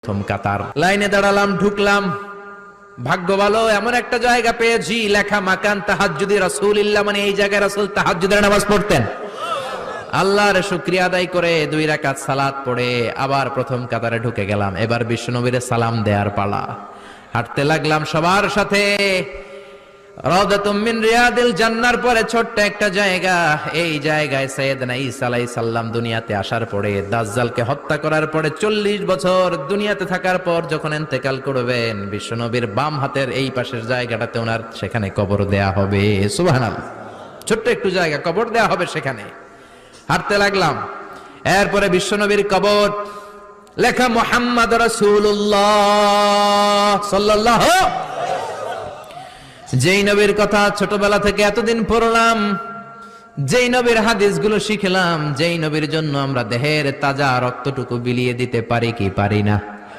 প্রথম কাতার, লাইনে দাঁড়ালাম, ঢুকলাম। ভাগ্য ভালো, এমন একটা জায়গা পেয়েছি লেখা মাকান তাহাজ্জুদি রাসূলিল্লাহ, মানে এই জায়গায় রাসূল তাহাজ্জুদের নামাজ পড়তেন। আল্লাহর শুকরিয়া আদায় করে 2 রাকাত সালাত পড়ে আবার প্রথম কাতারে ঢুকে গেলাম। এবার বিশ্বনবীর সালাম দেওয়ার পালা। হাঁটতে লাগলাম সবার সাথে। রাউদাতুম মিন রিয়াদিল জান্নার পরে ছোট্ট একটা জায়গা, এই জায়গায় সাইয়েদনা ঈসা আলাইহিস সালাম দুনিয়াতে আসার পরে, দাজ্জালকে হত্যা করার পরে 40 বছর দুনিয়াতে থাকার পর যখন ইন্তেকাল করবেন, বিশ্বনবীর বাম হাতের এই পাশের জায়গাটাতে ওনার সেখানে কবর দেয়া হবে। সুবহানাল্লাহ, ছোট্ট একটু জায়গা, কবর দেয়া হবে সেখানে। হাঁটতে লাগলাম, এরপরে বিশ্বনবীর কবর, লেখা মুহাম্মদ রাসূলুল্লাহ সাল্লাল্লাহু, যেই নবীর কথা ছোটবেলা থেকে এতদিন পড়লাম, যেই নবীর হাদিসগুলো শিখলাম, যেই নবীর জন্য আমরা দেহের তাজা রক্তটুকু বিলিয়ে দিতে পারি কি পারি না?